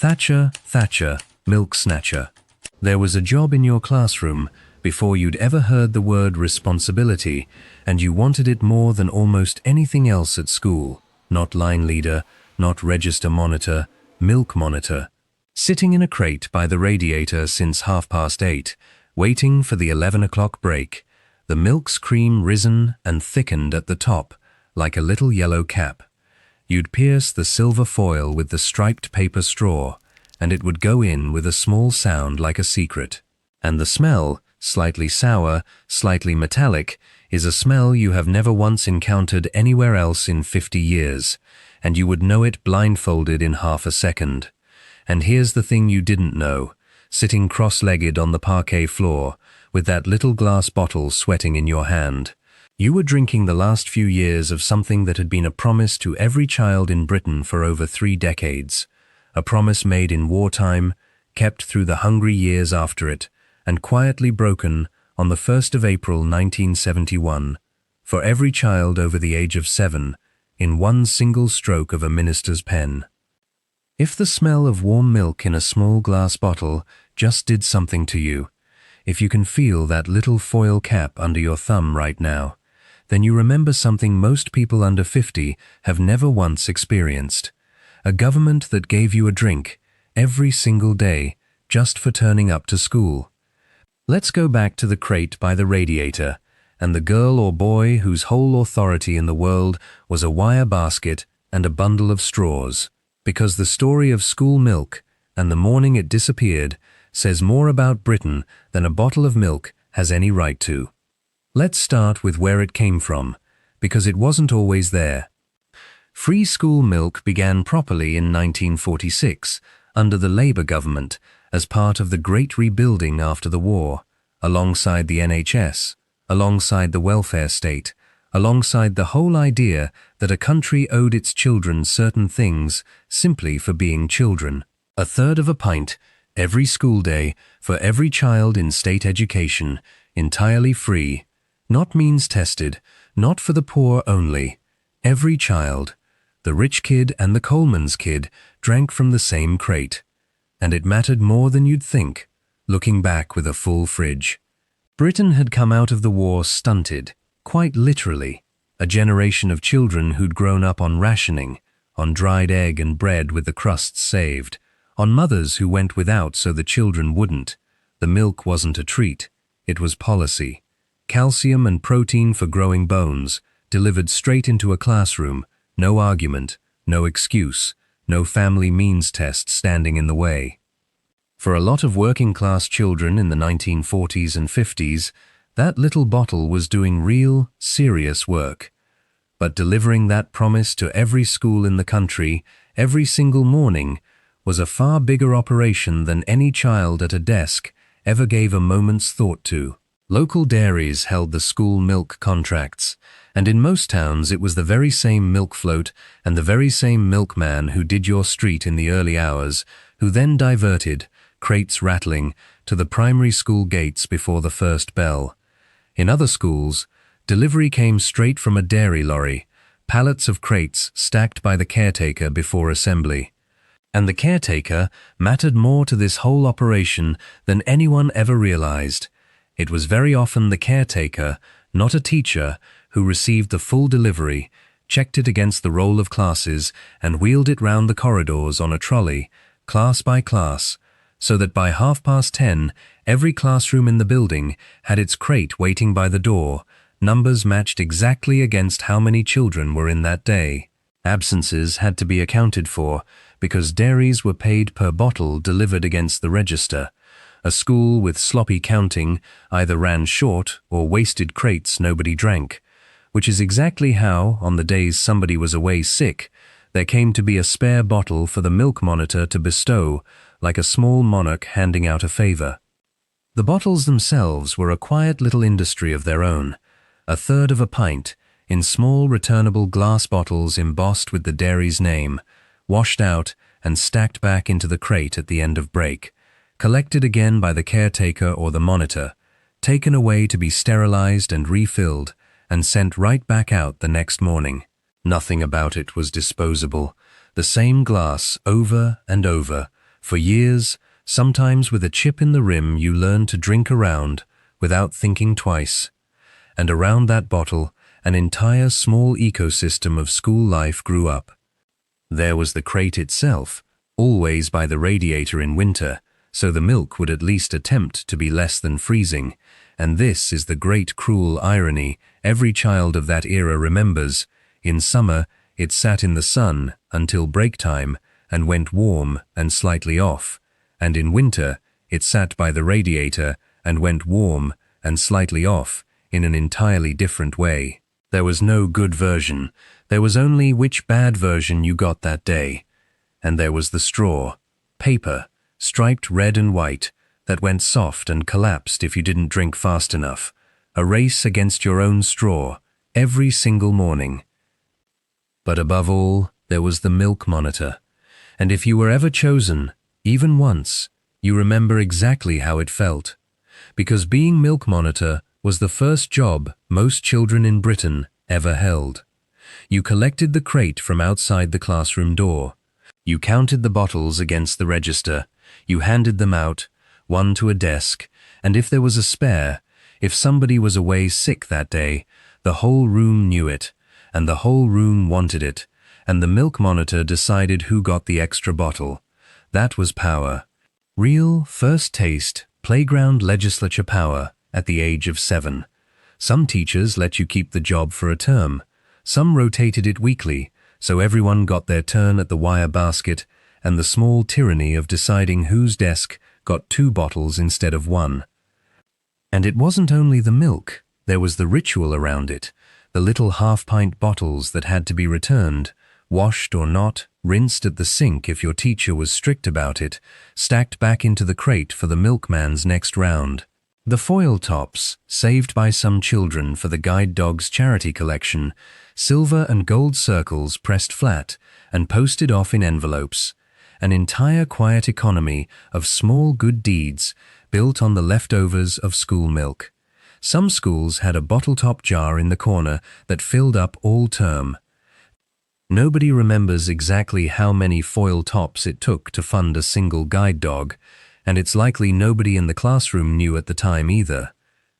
Thatcher, Thatcher, milk snatcher. There was a job in your classroom before you'd ever heard the word responsibility, and you wanted it more than almost anything else at school. Not line leader, not register monitor, milk monitor. Sitting in a crate by the radiator since 8:30, waiting for the 11 o'clock break, the milk's cream risen and thickened at the top, like a little yellow cap. You'd pierce the silver foil with the striped paper straw, and it would go in with a small sound like a secret. And the smell, slightly sour, slightly metallic, is a smell you have never once encountered anywhere else in 50 years, and you would know it blindfolded in half a second. And here's the thing you didn't know, sitting cross-legged on the parquet floor, with that little glass bottle sweating in your hand. You were drinking the last few years of something that had been a promise to every child in Britain for over 3 decades, a promise made in wartime, kept through the hungry years after it, and quietly broken on the 1st of April 1971, for every child over the age of 7, in one single stroke of a minister's pen. If the smell of warm milk in a small glass bottle just did something to you, if you can feel that little foil cap under your thumb right now, then you remember something most people under 50 have never once experienced. A government that gave you a drink every single day just for turning up to school. Let's go back to the crate by the radiator, and the girl or boy whose whole authority in the world was a wire basket and a bundle of straws, because the story of school milk and the morning it disappeared says more about Britain than a bottle of milk has any right to. Let's start with where it came from, because it wasn't always there. Free school milk began properly in 1946, under the Labour government, as part of the Great Rebuilding after the war, alongside the NHS, alongside the welfare state, alongside the whole idea that a country owed its children certain things simply for being children. 1/3 of a pint every school day for every child in state education, entirely free, not means tested, not for the poor only. Every child, the rich kid and the Coleman's kid, drank from the same crate. And it mattered more than you'd think, looking back with a full fridge. Britain had come out of the war stunted, quite literally, a generation of children who'd grown up on rationing, on dried egg and bread with the crusts saved, on mothers who went without so the children wouldn't. The milk wasn't a treat, it was policy. Calcium and protein for growing bones, delivered straight into a classroom, no argument, no excuse, no family means test standing in the way. For a lot of working-class children in the 1940s and 50s, that little bottle was doing real, serious work. But delivering that promise to every school in the country, every single morning, was a far bigger operation than any child at a desk ever gave a moment's thought to. Local dairies held the school milk contracts, and in most towns it was the very same milk float and the very same milkman who did your street in the early hours, who then diverted, crates rattling, to the primary school gates before the first bell. In other schools, delivery came straight from a dairy lorry, pallets of crates stacked by the caretaker before assembly. And the caretaker mattered more to this whole operation than anyone ever realized. It was very often the caretaker, not a teacher, who received the full delivery, checked it against the roll of classes, and wheeled it round the corridors on a trolley, class by class, so that by 10:30, every classroom in the building had its crate waiting by the door, numbers matched exactly against how many children were in that day. Absences had to be accounted for, because dairies were paid per bottle delivered against the register. A school with sloppy counting either ran short or wasted crates nobody drank, which is exactly how, on the days somebody was away sick, there came to be a spare bottle for the milk monitor to bestow, like a small monarch handing out a favor. The bottles themselves were a quiet little industry of their own, 1/3 of a pint, in small returnable glass bottles embossed with the dairy's name, washed out and stacked back into the crate at the end of break, collected again by the caretaker or the monitor, taken away to be sterilized and refilled, and sent right back out the next morning. Nothing about it was disposable. The same glass over and over, For years, sometimes with a chip in the rim, you learned to drink around without thinking twice. And around that bottle, an entire small ecosystem of school life grew up. There was the crate itself, always by the radiator in winter, so the milk would at least attempt to be less than freezing. And this is the great cruel irony every child of that era remembers. In summer, it sat in the sun until break time and went warm and slightly off. And in winter, it sat by the radiator and went warm and slightly off in an entirely different way. There was no good version. There was only which bad version you got that day. And there was the straw, paper, striped red and white, that went soft and collapsed if you didn't drink fast enough. A race against your own straw, every single morning. But above all, there was the milk monitor. And if you were ever chosen, even once, you remember exactly how it felt. Because being milk monitor was the first job most children in Britain ever held. You collected the crate from outside the classroom door. You counted the bottles against the register. You handed them out, one to a desk, and if there was a spare, if somebody was away sick that day, the whole room knew it, and the whole room wanted it, and the milk monitor decided who got the extra bottle. That was power. Real, first taste, playground legislature power at the age of 7. Some teachers let you keep the job for a term. Some rotated it weekly, so everyone got their turn at the wire basket, and the small tyranny of deciding whose desk got 2 bottles instead of 1. And it wasn't only the milk, there was the ritual around it, the little half-pint bottles that had to be returned, washed or not, rinsed at the sink if your teacher was strict about it, stacked back into the crate for the milkman's next round. The foil tops, saved by some children for the guide dog's charity collection, silver and gold circles pressed flat and posted off in envelopes. An entire quiet economy of small good deeds built on the leftovers of school milk. Some schools had a bottle-top jar in the corner that filled up all term. Nobody remembers exactly how many foil tops it took to fund a single guide dog, and it's likely nobody in the classroom knew at the time either.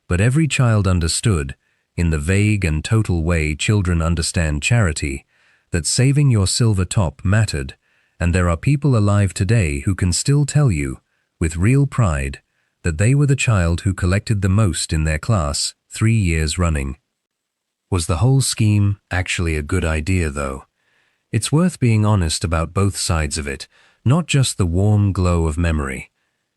But every child understood, in the vague and total way children understand charity, that saving your silver top mattered. And there are people alive today who can still tell you, with real pride, that they were the child who collected the most in their class 3 years running. Was the whole scheme actually a good idea, though? It's worth being honest about both sides of it, not just the warm glow of memory.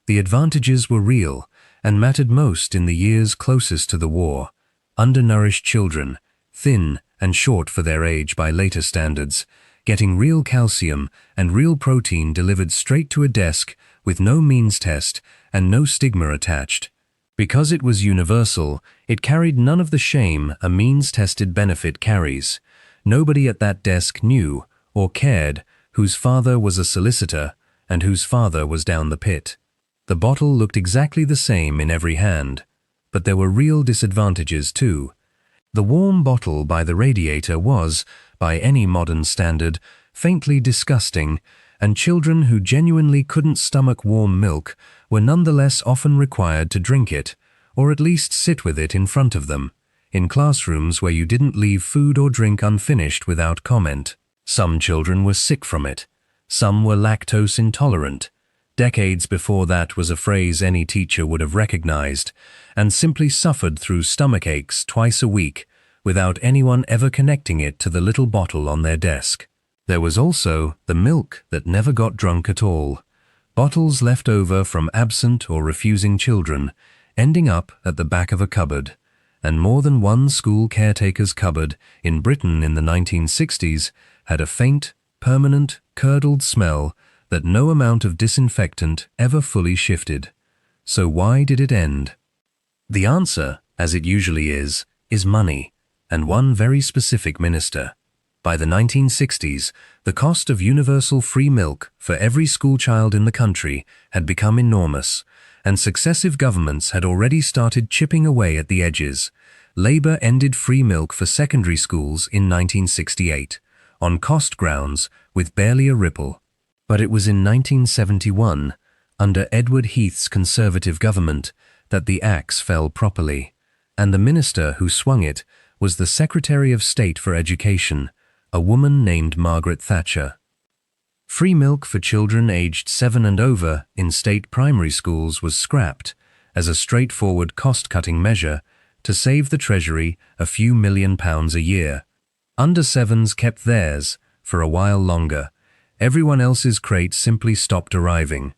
The advantages were real and mattered most in the years closest to the war. Undernourished children, thin and short for their age by later standards, getting real calcium and real protein delivered straight to a desk with no means test and no stigma attached. Because it was universal, it carried none of the shame a means-tested benefit carries. Nobody at that desk knew or cared whose father was a solicitor and whose father was down the pit. The bottle looked exactly the same in every hand, but there were real disadvantages too. The warm bottle by the radiator was, by any modern standard, faintly disgusting, and children who genuinely couldn't stomach warm milk were nonetheless often required to drink it, or at least sit with it in front of them, in classrooms where you didn't leave food or drink unfinished without comment. Some children were sick from it. Some were lactose intolerant. Decades before that was a phrase any teacher would have recognized, and simply suffered through stomach aches twice a week, without anyone ever connecting it to the little bottle on their desk. There was also the milk that never got drunk at all. Bottles left over from absent or refusing children, ending up at the back of a cupboard. And more than one school caretaker's cupboard in Britain in the 1960s had a faint, permanent, curdled smell that no amount of disinfectant ever fully shifted. So why did it end? The answer, as it usually is money, and one very specific minister. By the 1960s, the cost of universal free milk for every schoolchild in the country had become enormous, and successive governments had already started chipping away at the edges. Labour ended free milk for secondary schools in 1968, on cost grounds with barely a ripple. But it was in 1971, under Edward Heath's Conservative government, that the axe fell properly, and the minister who swung it was the Secretary of State for Education, a woman named Margaret Thatcher. Free milk for children aged 7 and over in state primary schools was scrapped as a straightforward cost-cutting measure to save the Treasury a few £1 million a year. Under 7s kept theirs for a while longer. Everyone else's crate simply stopped arriving.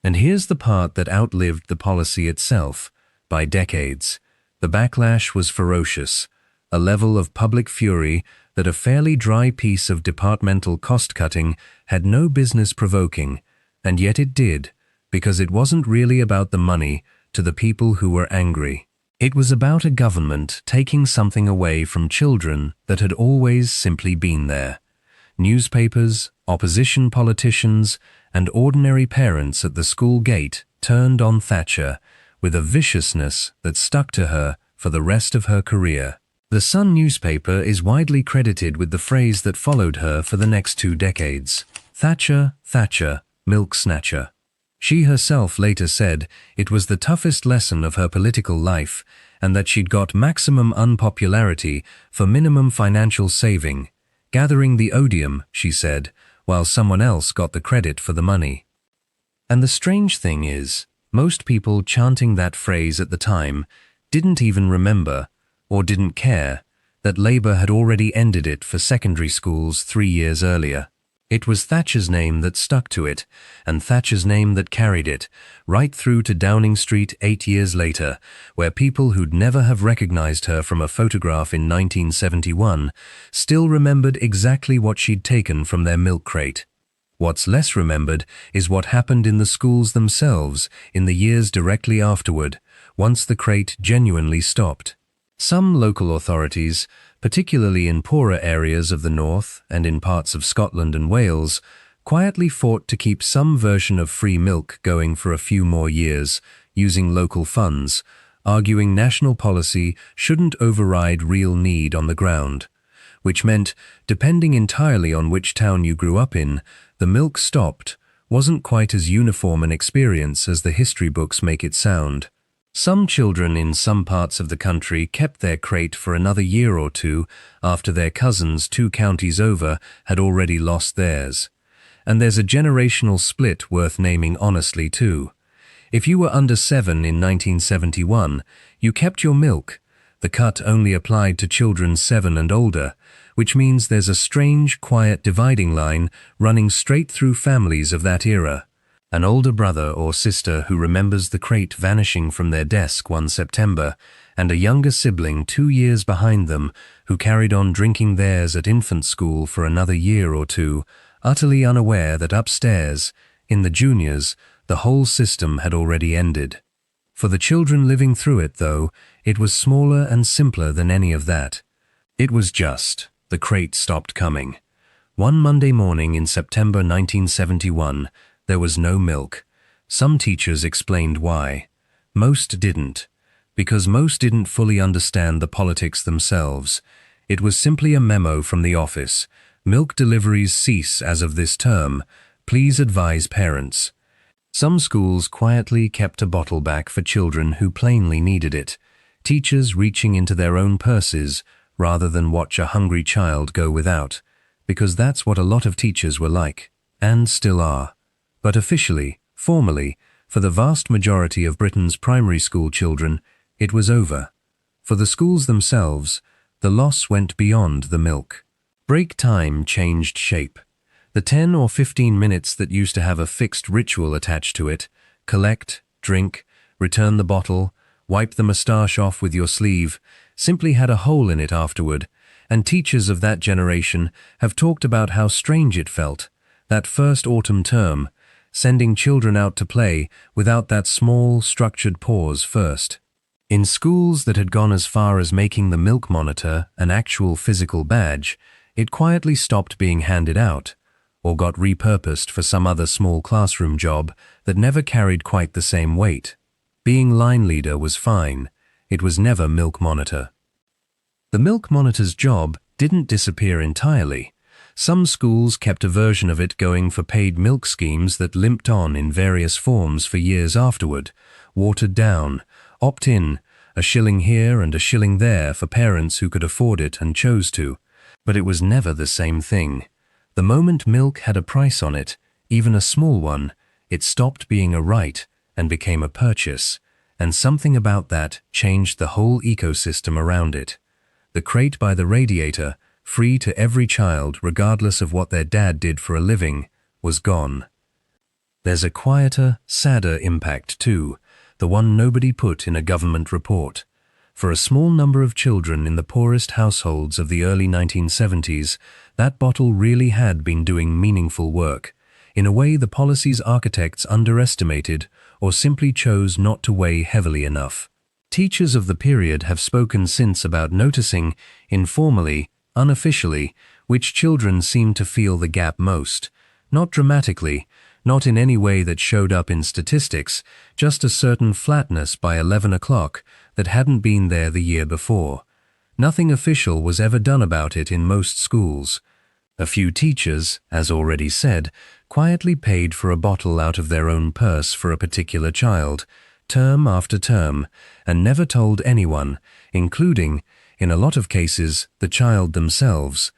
And here's the part that outlived the policy itself by decades. The backlash was ferocious, a level of public fury that a fairly dry piece of departmental cost-cutting had no business provoking, and yet it did, because it wasn't really about the money to the people who were angry. It was about a government taking something away from children that had always simply been there. Newspapers, opposition politicians, and ordinary parents at the school gate turned on Thatcher with a viciousness that stuck to her for the rest of her career. The Sun newspaper is widely credited with the phrase that followed her for the next 2 decades. Thatcher, Thatcher, milk snatcher. She herself later said it was the toughest lesson of her political life and that she'd got maximum unpopularity for minimum financial saving, gathering the odium, she said, while someone else got the credit for the money. And the strange thing is, most people chanting that phrase at the time didn't even remember, or didn't care, that Labour had already ended it for secondary schools 3 years earlier. It was Thatcher's name that stuck to it, and Thatcher's name that carried it, right through to Downing Street 8 years later, where people who'd never have recognised her from a photograph in 1971 still remembered exactly what she'd taken from their milk crate. What's less remembered is what happened in the schools themselves in the years directly afterward, once the crate genuinely stopped. Some local authorities, particularly in poorer areas of the north and in parts of Scotland and Wales, quietly fought to keep some version of free milk going for a few more years, using local funds, arguing national policy shouldn't override real need on the ground, which meant, depending entirely on which town you grew up in, the milk stopped wasn't quite as uniform an experience as the history books make it sound. Some children in some parts of the country kept their crate for another year or 2 after their cousins 2 counties over had already lost theirs. And there's a generational split worth naming honestly too. If you were under 7 in 1971, you kept your milk. The cut only applied to children 7 and older, which means there's a strange, quiet dividing line running straight through families of that era. An older brother or sister who remembers the crate vanishing from their desk one September, and a younger sibling 2 years behind them who carried on drinking theirs at infant school for another year or 2, utterly unaware that upstairs, in the juniors, the whole system had already ended. For the children living through it, though, it was smaller and simpler than any of that. It was just, the crate stopped coming. One Monday morning in September 1971, there was no milk. Some teachers explained why. Most didn't, because most didn't fully understand the politics themselves. It was simply a memo from the office. Milk deliveries cease as of this term. Please advise parents. Some schools quietly kept a bottle back for children who plainly needed it, teachers reaching into their own purses rather than watch a hungry child go without, because that's what a lot of teachers were like, and still are. But officially, formally, for the vast majority of Britain's primary school children, it was over. For the schools themselves, the loss went beyond the milk. Break time changed shape. The 10 or 15 minutes that used to have a fixed ritual attached to it, collect, drink, return the bottle, wipe the moustache off with your sleeve, simply had a hole in it afterward, and teachers of that generation have talked about how strange it felt, that first autumn term, sending children out to play without that small, structured pause first. In schools that had gone as far as making the milk monitor an actual physical badge, it quietly stopped being handed out, or got repurposed for some other small classroom job that never carried quite the same weight. Being line leader was fine. It was never milk monitor. The milk monitor's job didn't disappear entirely. Some schools kept a version of it going for paid milk schemes that limped on in various forms for years afterward, watered down, opt-in, a shilling here and a shilling there for parents who could afford it and chose to. But it was never the same thing. The moment milk had a price on it, even a small one, it stopped being a right and became a purchase, and something about that changed the whole ecosystem around it. The crate by the radiator, free to every child regardless of what their dad did for a living, was gone. There's a quieter, sadder impact too, the one nobody put in a government report. For a small number of children in the poorest households of the early 1970s, that bottle really had been doing meaningful work, in a way the policy's architects underestimated or simply chose not to weigh heavily enough. Teachers of the period have spoken since about noticing, informally, unofficially, which children seemed to feel the gap most. Not dramatically, not in any way that showed up in statistics, just a certain flatness by 11 o'clock that hadn't been there the year before. Nothing official was ever done about it in most schools. A few teachers, as already said, quietly paid for a bottle out of their own purse for a particular child, term after term, and never told anyone, including, in a lot of cases, the child themselves.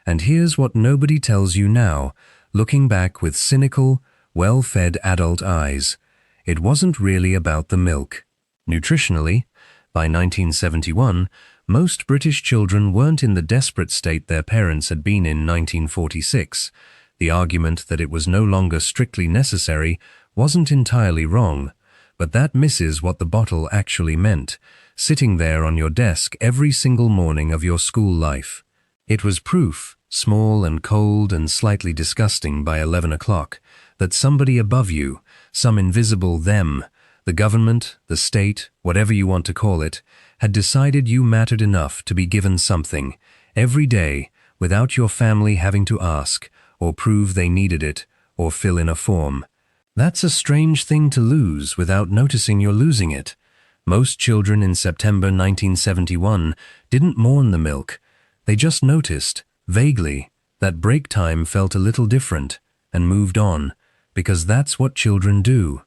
And here's what nobody tells you now, looking back with cynical, well-fed adult eyes. It wasn't really about the milk. Nutritionally, by 1971, most British children weren't in the desperate state their parents had been in 1946. The argument that it was no longer strictly necessary wasn't entirely wrong, but that misses what the bottle actually meant, sitting there on your desk every single morning of your school life. It was proof, small and cold and slightly disgusting by 11 o'clock, that somebody above you, some invisible them, the government, the state, whatever you want to call it, had decided you mattered enough to be given something, every day, without your family having to ask, or prove they needed it, or fill in a form. That's a strange thing to lose without noticing you're losing it. Most children in September 1971 didn't mourn the milk. They just noticed, vaguely, that break time felt a little different, and moved on, because that's what children do.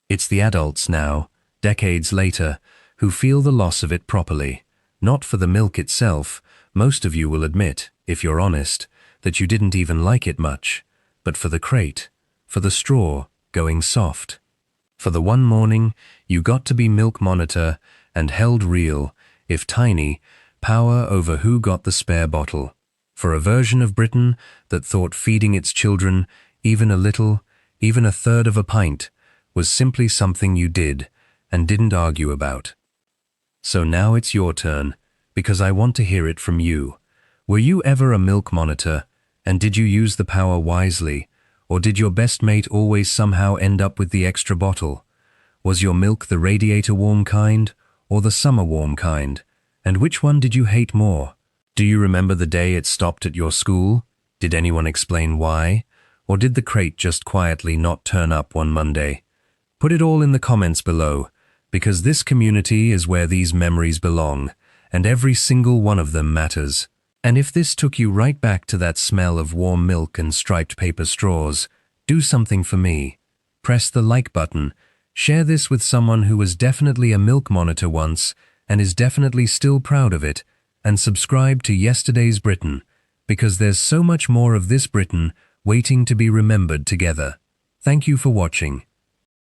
It's the adults now, decades later, who feel the loss of it properly. Not for the milk itself, most of you will admit, if you're honest, that you didn't even like it much, but for the crate, for the straw going soft. For the one morning you got to be milk monitor and held real, if tiny, power over who got the spare bottle. For a version of Britain that thought feeding its children, even a little, even a third of a pint, was simply something you did and didn't argue about. So now it's your turn, because I want to hear it from you. Were you ever a milk monitor, and did you use the power wisely, or did your best mate always somehow end up with the extra bottle? Was your milk the radiator warm kind, or the summer warm kind? And which one did you hate more? Do you remember the day it stopped at your school? Did anyone explain why? Or did the crate just quietly not turn up one Monday? Put it all in the comments below, because this community is where these memories belong, and every single one of them matters. And if this took you right back to that smell of warm milk and striped paper straws, do something for me. Press the like button, share this with someone who was definitely a milk monitor once and is definitely still proud of it, and subscribe to Yesterday's Britain, because there's so much more of this Britain waiting to be remembered together. Thank you for watching.